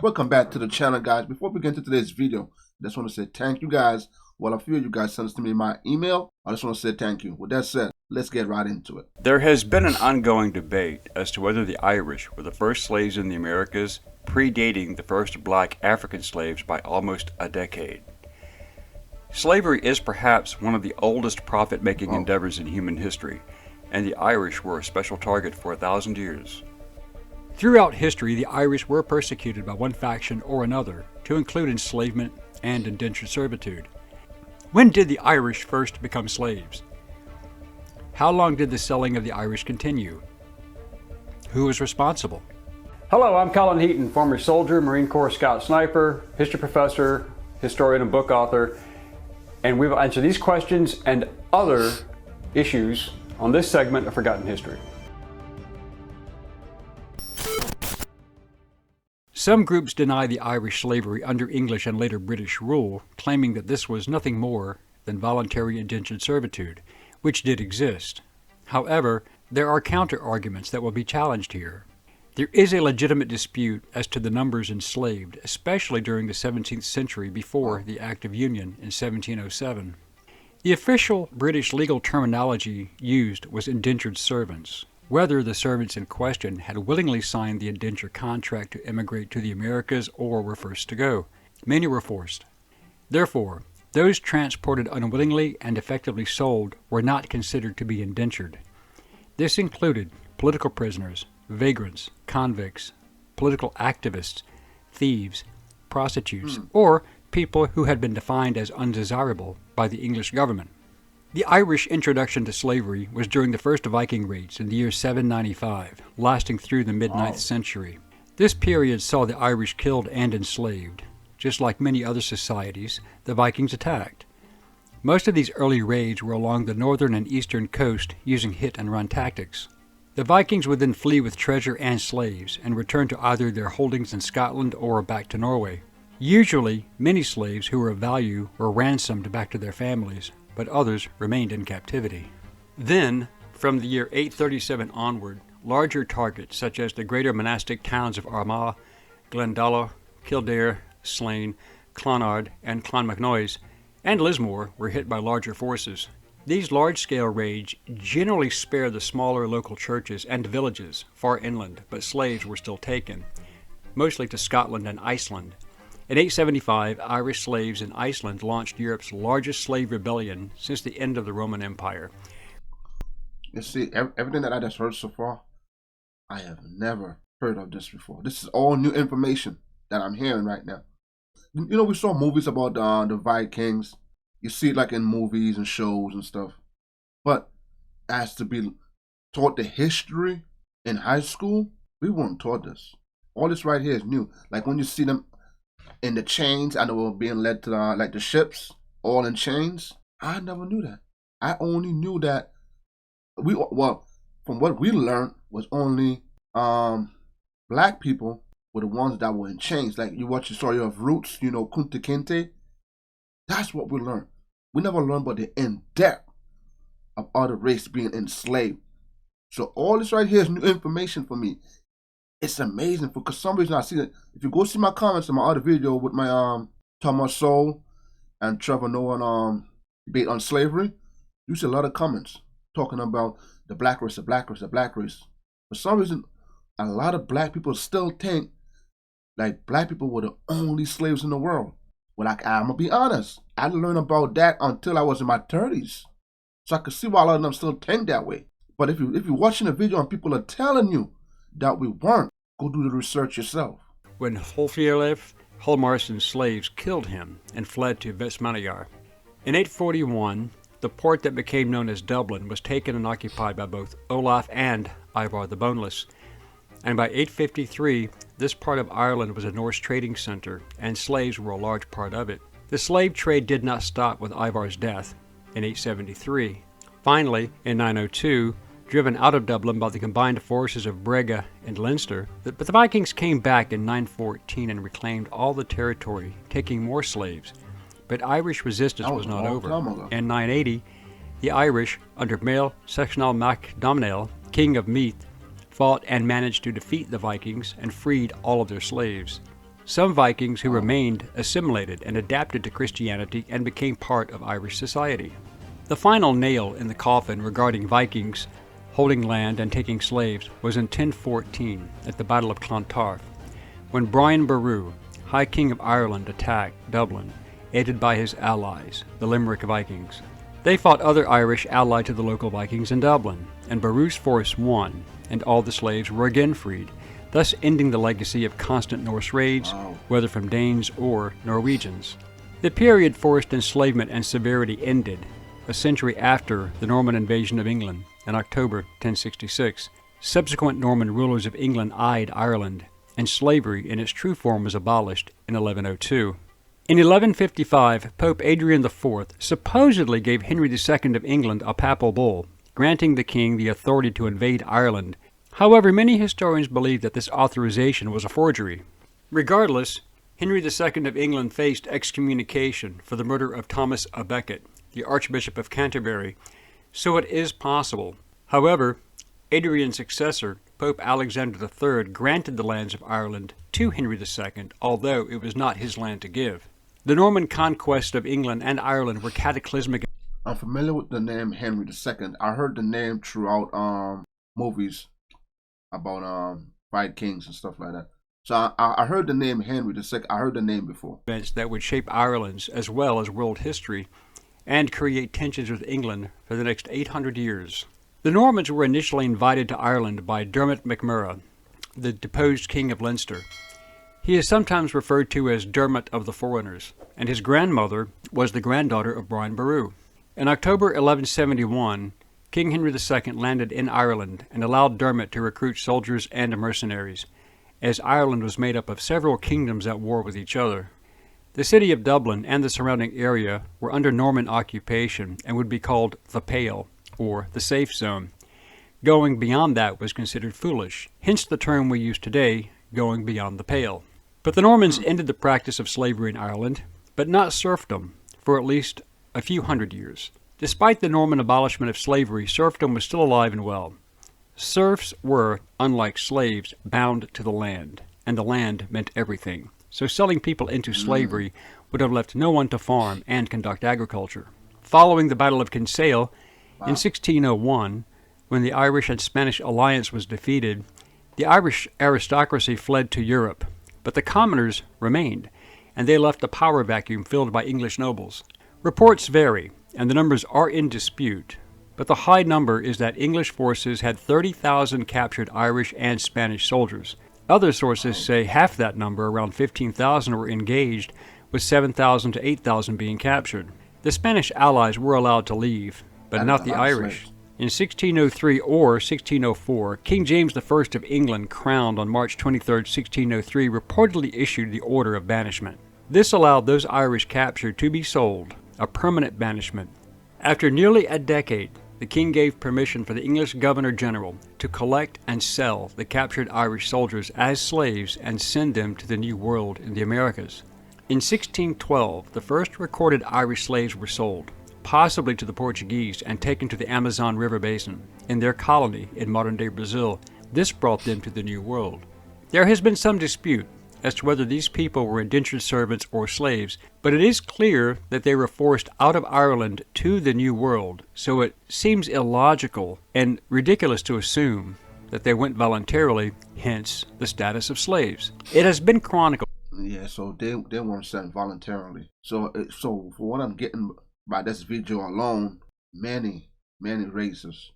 Welcome back to the channel, guys. Before we get into today's video, I just want to say thank you guys. Well, a few of you guys sent this to me in my email. I just want to say thank you. With that said, let's get right into it. There has been an ongoing debate as to whether the Irish were the first slaves in the Americas, predating the first black African slaves by almost a decade. Slavery is perhaps one of the oldest profit-making endeavors in human history, and the Irish were a special target for 1,000 years. Throughout history, the Irish were persecuted by one faction or another, to include enslavement and indentured servitude. When did the Irish first become slaves? How long did the selling of the Irish continue? Who was responsible? Hello, I'm Colin Heaton, former soldier, Marine Corps Scout Sniper, history professor, historian and book author, and we will answer these questions and other issues on this segment of Forgotten History. Some groups deny the Irish slavery under English and later British rule, claiming that this was nothing more than voluntary indentured servitude, which did exist. However, there are counter-arguments that will be challenged here. There is a legitimate dispute as to the numbers enslaved, especially during the 17th century before the Act of Union in 1707. The official British legal terminology used was indentured servants. Whether the servants in question had willingly signed the indenture contract to emigrate to the Americas or were forced to go. Many were forced. Therefore, those transported unwillingly and effectively sold were not considered to be indentured. This included political prisoners, vagrants, convicts, political activists, thieves, prostitutes, or people who had been defined as undesirable by the English government. The Irish introduction to slavery was during the first Viking raids in the year 795, lasting through the mid-9th century. This period saw the Irish killed and enslaved. Just like many other societies, the Vikings attacked. Most of these early raids were along the northern and eastern coast using hit-and-run tactics. The Vikings would then flee with treasure and slaves and return to either their holdings in Scotland or back to Norway. Usually, many slaves who were of value were ransomed back to their families, but others remained in captivity. Then, from the year 837 onward, larger targets such as the greater monastic towns of Armagh, Glendalough, Kildare, Slane, Clonard, and Clonmacnoise, and Lismore were hit by larger forces. These large-scale raids generally spared the smaller local churches and villages far inland, but slaves were still taken, mostly to Scotland and Iceland. In 875, Irish slaves in Iceland launched Europe's largest slave rebellion since the end of the Roman Empire. You see, everything that I just heard so far, I have never heard of this before. This is all new information that I'm hearing right now. You know, we saw movies about the Vikings. You see it like in movies and shows and stuff. But as to be taught the history in high school, we weren't taught this. All this right here is new. Like when you see them in the chains, and they were being led to like the ships, all in chains. I never knew that. I only knew that from what we learned was only black people were the ones that were in chains. Like you watch the story of Roots, you know, Kunta Kinte. That's what we learned. We never learned about the in-depth of other race being enslaved. So all this right here is new information for me. It's amazing because some reason I see that. If you go see my comments in my other video with my Thomas Sowell and Trevor Noah debate on slavery, you see a lot of comments talking about the black race, the black race, the black race. For some reason, a lot of black people still think like black people were the only slaves in the world. Well, I'm gonna be honest. I didn't learn about that until I was in my 30s, so I could see why a lot of them still think that way. But if you're watching a video and people are telling you that we weren't, go do the research yourself. When Hlufeilif, Hallmarson's slaves killed him and fled to Vestmannaeyjar. In 841, the port that became known as Dublin was taken and occupied by both Olaf and Ivar the Boneless. And by 853, this part of Ireland was a Norse trading center, and slaves were a large part of it. The slave trade did not stop with Ivar's death in 873. Finally, in 902, driven out of Dublin by the combined forces of Brega and Leinster, but the Vikings came back in 914 and reclaimed all the territory, taking more slaves. But Irish resistance was not over. In 980, the Irish, under Mael Sechnal Mac Domhnall, king of Meath, fought and managed to defeat the Vikings and freed all of their slaves. Some Vikings who remained assimilated and adapted to Christianity and became part of Irish society. The final nail in the coffin regarding Vikings holding land and taking slaves was in 1014 at the Battle of Clontarf, when Brian Boru, High King of Ireland, attacked Dublin, aided by his allies, the Limerick Vikings. They fought other Irish allied to the local Vikings in Dublin, and Boru's force won, and all the slaves were again freed, thus ending the legacy of constant Norse raids, whether from Danes or Norwegians. The period forced enslavement and severity ended a century after the Norman invasion of England in October 1066. Subsequent Norman rulers of England eyed Ireland, and slavery in its true form was abolished in 1102. In 1155, Pope Adrian IV supposedly gave Henry II of England a papal bull, granting the king the authority to invade Ireland. However, many historians believe that this authorization was a forgery. Regardless, Henry II of England faced excommunication for the murder of Thomas à Becket, the Archbishop of Canterbury, so it is possible. However, Adrian's successor, Pope Alexander III, granted the lands of Ireland to Henry II, although it was not his land to give. The Norman conquests of England and Ireland were cataclysmic. I'm familiar with the name Henry II. I heard the name throughout movies about fight kings and stuff like that. So I heard the name Henry II. I heard the name before. Events that would shape Ireland's as well as world history and create tensions with England for the next 800 years. The Normans were initially invited to Ireland by Dermot MacMurrough, the deposed king of Leinster. He is sometimes referred to as Dermot of the Foreigners, and his grandmother was the granddaughter of Brian Boru. In October 1171, King Henry II landed in Ireland and allowed Dermot to recruit soldiers and mercenaries, as Ireland was made up of several kingdoms at war with each other. The city of Dublin and the surrounding area were under Norman occupation and would be called the Pale, or the safe zone. Going beyond that was considered foolish, hence the term we use today, going beyond the pale. But the Normans ended the practice of slavery in Ireland, but not serfdom, for at least a few hundred years. Despite the Norman abolishment of slavery, serfdom was still alive and well. Serfs were, unlike slaves, bound to the land, and the land meant everything. So selling people into slavery would have left no one to farm and conduct agriculture. Following the Battle of Kinsale, in 1601, when the Irish and Spanish alliance was defeated, the Irish aristocracy fled to Europe, but the commoners remained, and they left a power vacuum filled by English nobles. Reports vary, and the numbers are in dispute, but the high number is that English forces had 30,000 captured Irish and Spanish soldiers. Other sources say half that number, around 15,000, were engaged, with 7,000 to 8,000 being captured. The Spanish allies were allowed to leave, but not the Irish. In 1603 or 1604, King James I of England, crowned on March 23, 1603, reportedly issued the order of banishment. This allowed those Irish captured to be sold, a permanent banishment. After nearly a decade, the king gave permission for the English Governor-General to collect and sell the captured Irish soldiers as slaves and send them to the New World in the Americas. In 1612, the first recorded Irish slaves were sold, possibly to the Portuguese, and taken to the Amazon River Basin, in their colony in modern-day Brazil. This brought them to the New World. There has been some dispute as to whether these people were indentured servants or slaves, but it is clear that they were forced out of Ireland to the New World, so it seems illogical and ridiculous to assume that they went voluntarily, hence the status of slaves. It has been chronicled. Yeah, so they weren't sent voluntarily. So for what I'm getting by this video alone, many races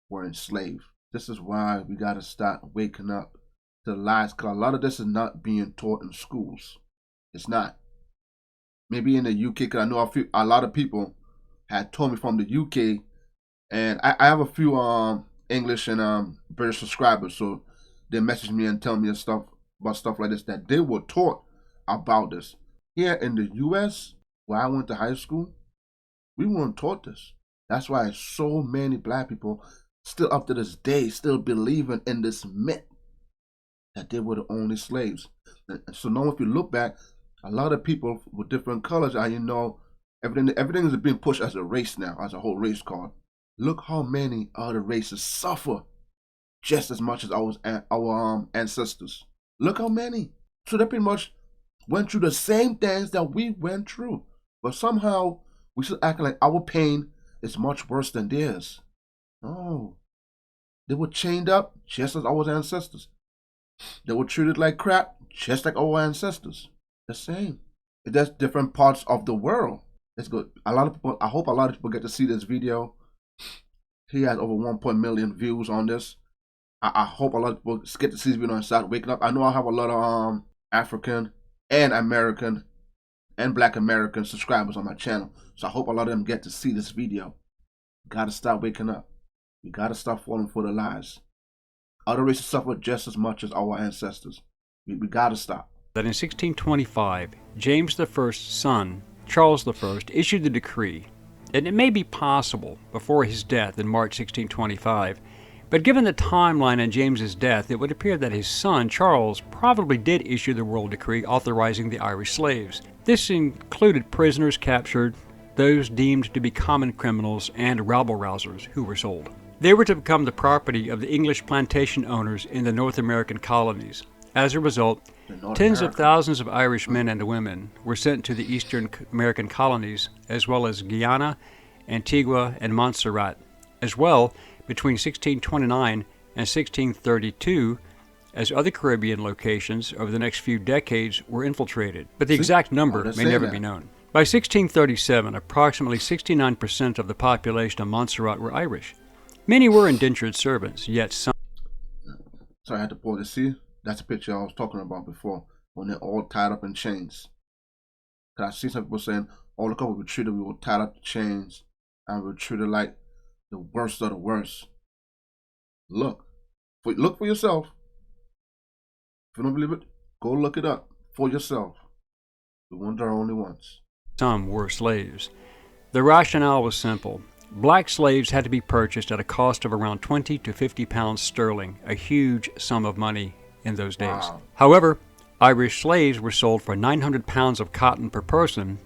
were enslaved. This is why we gotta start waking up to the lies, because a lot of this is not being taught in schools. It's not. Maybe in the UK, because I know a lot of people had told me from the UK, and I have a few English and British subscribers, so they message me and tell me stuff about stuff like this, that they were taught about this. Here in the US, where I went to high school, we weren't taught this. That's why so many black people still up to this day still believing in this myth that they were the only slaves. So now if you look back, a lot of people with different colors, and you know, everything is being pushed as a race now, as a whole race card. Look how many other races suffer just as much as our ancestors. Look how many. So they're pretty much went through the same things that we went through. But somehow we still acting like our pain is much worse than theirs. No. They were chained up just as our ancestors. They were treated like crap just like our ancestors. The same. That's different parts of the world. It's good. A lot of people, I hope a lot of people get to see this video. He has over 1 million views on this. I hope a lot of people get to see this video and start waking up. I know I have a lot of African and American and Black American subscribers on my channel. So I hope a lot of them get to see this video. You gotta start waking up. You gotta stop falling for the lies. Other races suffer just as much as our ancestors. We gotta stop. That in 1625, James I's son, Charles I, issued the decree, and it may be possible before his death in March 1625, but given the timeline on James's death, it would appear that his son, Charles, probably did issue the royal decree authorizing the Irish slaves. This included prisoners captured, those deemed to be common criminals, and rabble-rousers who were sold. They were to become the property of the English plantation owners in the North American colonies. As a result, tens of thousands of Irish men and women were sent to the Eastern American colonies, as well as Guyana, Antigua, and Montserrat. As well, between 1629 and 1632, as other Caribbean locations over the next few decades were infiltrated, but the exact number may never be known. By 1637, approximately 69% of the population of Montserrat were Irish. Many were indentured servants, yet some... Sorry, I had to pause to see. That's a picture I was talking about before, when they're all tied up in chains. Cause I see some people saying, oh, look how we were treated, we were tied up in chains, and we were treated like the worst of the worst. Look for yourself. If you don't believe it, go look it up for yourself. We weren't our only ones. Some were slaves. The rationale was simple. Black slaves had to be purchased at a cost of around 20 to 50 pounds sterling, a huge sum of money in those days. Wow. However, Irish slaves were sold for 900 pounds of cotton per person,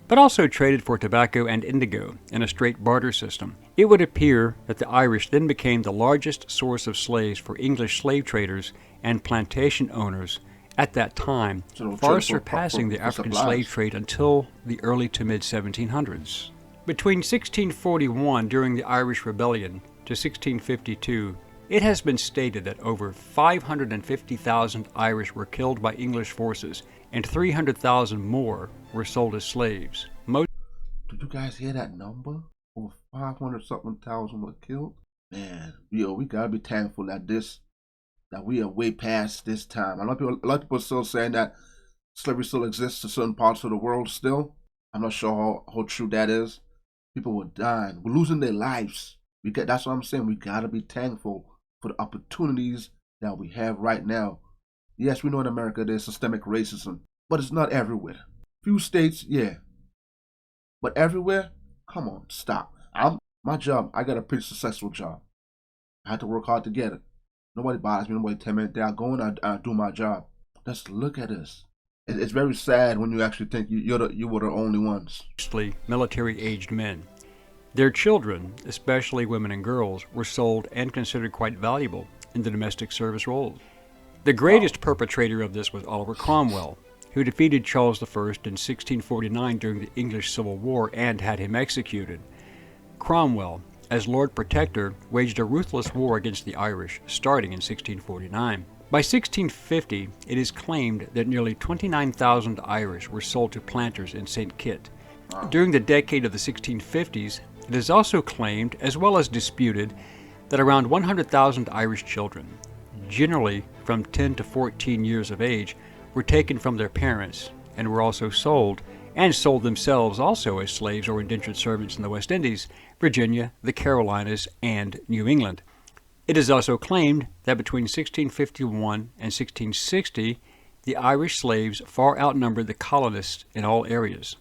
but also traded for tobacco and indigo in a straight barter system. It would appear that the Irish then became the largest source of slaves for English slave traders and plantation owners at that time, far surpassing the African slave trade until the early to mid-1700s. Between 1641, during the Irish Rebellion, to 1652, it has been stated that over 550,000 Irish were killed by English forces, and 300,000 more were sold as slaves. Did you guys hear that number? Over 500-something thousand were killed? Man, we gotta be thankful that we are way past this time. A lot of people are still saying that slavery still exists in certain parts of the world still. I'm not sure how true that is. People were dying. We're losing their lives. That's what I'm saying. We gotta be thankful for the opportunities that we have right now. Yes, we know in America there's systemic racism, but it's not everywhere. Few states, yeah. But everywhere, come on, stop. My job, I got a pretty successful job. I had to work hard to get it. Nobody bothers me, nobody tell me anything. I go and I do my job. Just look at this. It's very sad when you actually think you were the only ones. Mostly military-aged men. Their children, especially women and girls, were sold and considered quite valuable in the domestic service roles. The greatest perpetrator of this was Oliver Cromwell, who defeated Charles I in 1649 during the English Civil War and had him executed. Cromwell, as Lord Protector, waged a ruthless war against the Irish, starting in 1649. By 1650, it is claimed that nearly 29,000 Irish were sold to planters in St. Kitts. During the decade of the 1650s, it is also claimed, as well as disputed, that around 100,000 Irish children, generally from 10 to 14 years of age, were taken from their parents and were also sold, and sold themselves also as slaves or indentured servants in the West Indies, Virginia, the Carolinas, and New England. It is also claimed that between 1651 and 1660, the Irish slaves far outnumbered the colonists in all areas.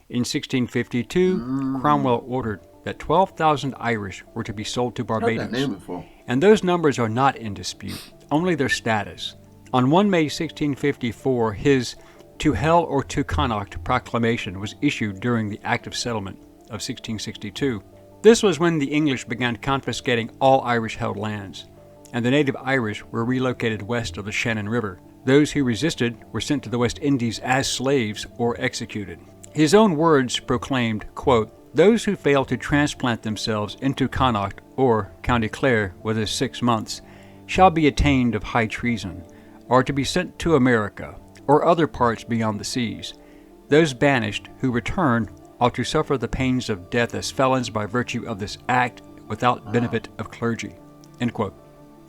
In 1652, Cromwell ordered that 12,000 Irish were to be sold to Barbados, and those numbers are not in dispute, only their status. On 1 May 1654, his "To Hell or to Connaught" proclamation was issued during the Act of Settlement of 1662. This was when the English began confiscating all Irish-held lands, and the native Irish were relocated west of the Shannon River, Those who resisted were sent to the West Indies as slaves or executed. His own words proclaimed, quote, "Those who fail to transplant themselves into Connaught or County Clare within 6 months shall be attainted of high treason, or to be sent to America or other parts beyond the seas. Those banished who return ought to suffer the pains of death as felons by virtue of this act without benefit of clergy." End quote.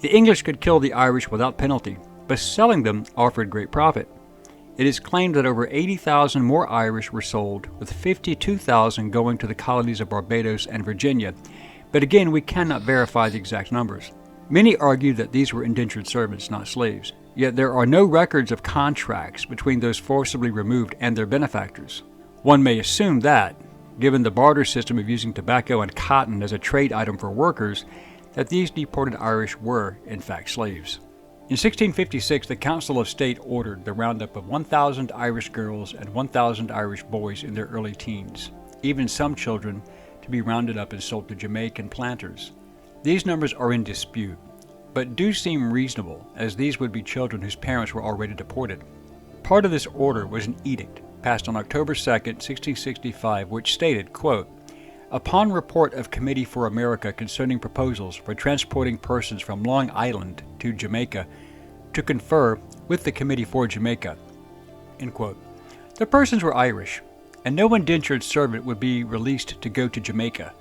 The English could kill the Irish without penalty, but selling them offered great profit. It is claimed that over 80,000 more Irish were sold, with 52,000 going to the colonies of Barbados and Virginia, but again we cannot verify the exact numbers. Many argue that these were indentured servants, not slaves, yet there are no records of contracts between those forcibly removed and their benefactors. One may assume that, given the barter system of using tobacco and cotton as a trade item for workers, that these deported Irish were, in fact, slaves. In 1656, the Council of State ordered the roundup of 1,000 Irish girls and 1,000 Irish boys in their early teens, even some children, to be rounded up and sold to Jamaican planters. These numbers are in dispute, but do seem reasonable, as these would be children whose parents were already deported. Part of this order was an edict passed on October 2, 1665, which stated, quote, "Upon report of Committee for America concerning proposals for transporting persons from Long Island to Jamaica, to confer with the Committee for Jamaica." End quote. The persons were Irish, and no indentured servant would be released to go to Jamaica.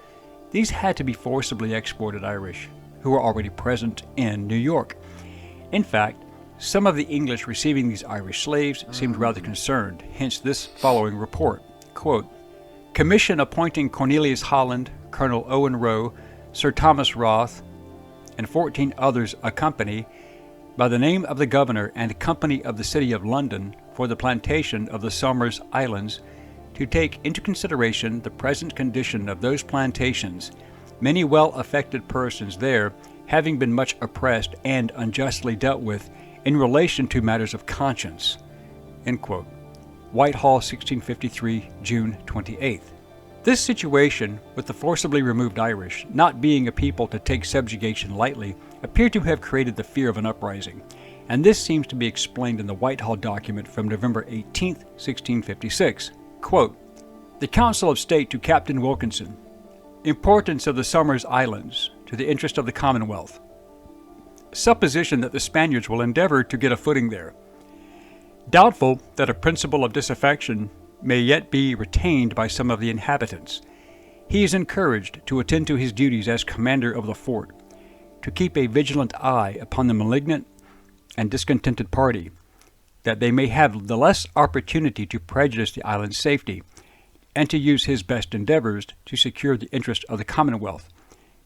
These had to be forcibly exported Irish, who were already present in New York. In fact, some of the English receiving these Irish slaves seemed rather concerned, hence this following report, quote, "Commission appointing Cornelius Holland, Colonel Owen Roe, Sir Thomas Roth, and 14 others accompany, by the name of the Governor and Company of the City of London, for the plantation of the Somers Islands, to take into consideration the present condition of those plantations, many well-affected persons there having been much oppressed and unjustly dealt with in relation to matters of conscience." End quote. Whitehall, 1653, June 28th. This situation, with the forcibly removed Irish not being a people to take subjugation lightly, appeared to have created the fear of an uprising, and this seems to be explained in the Whitehall document from November 18, 1656. Quote, "The Council of State to Captain Wilkinson. Importance of the Somers Islands to the interest of the Commonwealth. Supposition that the Spaniards will endeavor to get a footing there. Doubtful that a principle of disaffection may yet be retained by some of the inhabitants. He is encouraged to attend to his duties as commander of the fort, to keep a vigilant eye upon the malignant and discontented party, that they may have the less opportunity to prejudice the island's safety, and to use his best endeavors to secure the interest of the Commonwealth."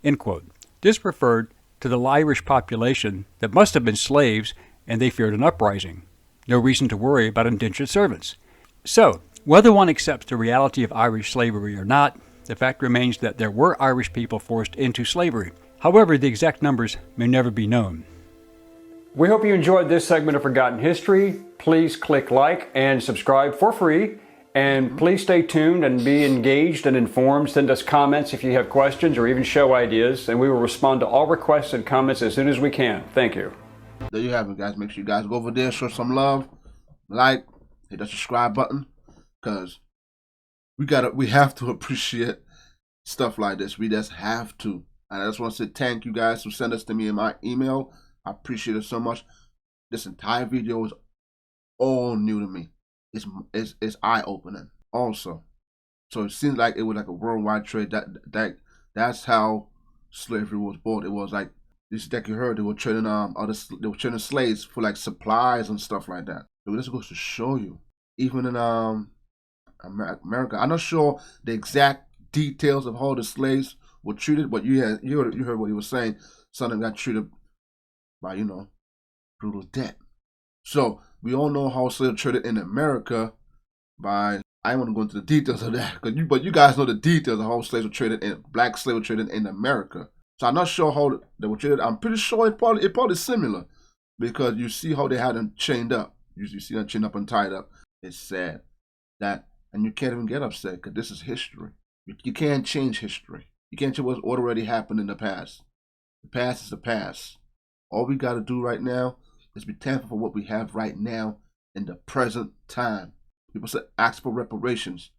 End quote. This referred to the Irish population that must have been slaves, and they feared an uprising. No reason to worry about indentured servants. So, whether one accepts the reality of Irish slavery or not, the fact remains that there were Irish people forced into slavery. However, the exact numbers may never be known. We hope you enjoyed this segment of Forgotten History. Please click like and subscribe for free. And please stay tuned and be engaged and informed. Send us comments if you have questions or even show ideas, and we will respond to all requests and comments as soon as we can. Thank you. There you have it, guys. Make sure you guys go over there, show some love, like, hit that subscribe button, because we have to appreciate stuff like this. We just have to. And I just want to say thank you guys who sent us to me in my email. I appreciate it so much. This entire video is all new to me. It's eye-opening also. So it seems like it was like a worldwide trade. That's how slavery was born. It was like this that you heard they were trading they were trading slaves for like supplies and stuff like that. So this goes to show you, even in America, I'm not sure the exact details of how the slaves were treated, but you heard what he was saying. Some of them got treated by brutal death. So we all know how slaves traded in America by, I don't want to go into the details of that, but you guys know the details of how slaves were traded black slaves were traded in America. So I'm not sure how they were traded. I'm pretty sure it's probably similar, because you see how they had them chained up. You see them chained up and tied up. It's sad that, and you can't even get upset because this is history. You can't change history. You can't change what's already happened in the past. The past is the past. All we got to do right now Let's be thankful for what we have right now in the present time. People said ask for reparations.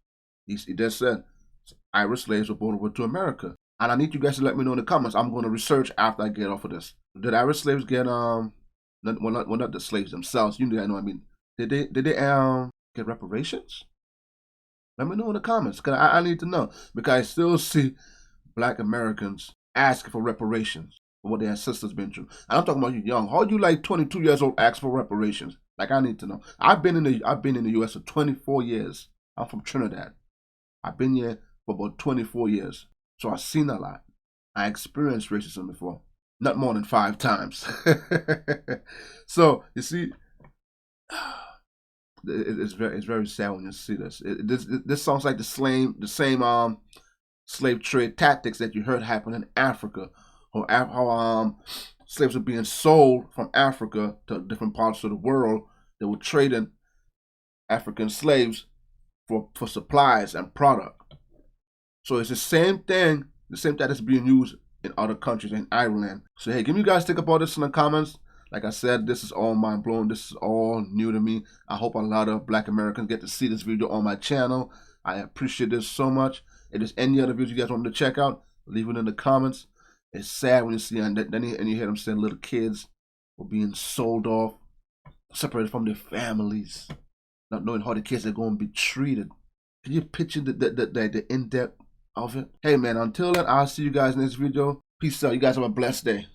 He just said Irish slaves were brought over to America. And I need you guys to let me know in the comments. I'm going to research after I get off of this. Did Irish slaves get not the slaves themselves. You know what I mean. Did they get reparations? Let me know in the comments, because I need to know. Because I still see Black Americans asking for reparations for what their ancestors been through. And I'm talking about you young. How you like 22 years old ask for reparations? Like, I need to know. I've been in the US for 24 years. I'm from Trinidad. I've been here for about 24 years. So I've seen a lot. I experienced racism before. Not more than 5 times. So, you see, it's very sad when you see this. This sounds like the same slave trade tactics that you heard happen in Africa, or how slaves were being sold from Africa to different parts of the world. They were trading African slaves for supplies and product. So it's the same thing, that is being used in other countries, in Ireland. So hey, give me guys think about this in the comments. Like I said, this is all mind blowing. This is all new to me. I hope a lot of Black Americans get to see this video on my channel. I appreciate this so much. If there's any other videos you guys want me to check out, leave it in the comments. It's sad when you see and you hear them saying little kids were being sold off, separated from their families, not knowing how the kids are going to be treated. Can you picture the in-depth of it? Hey man, until then, I'll see you guys in this video. Peace out. You guys have a blessed day.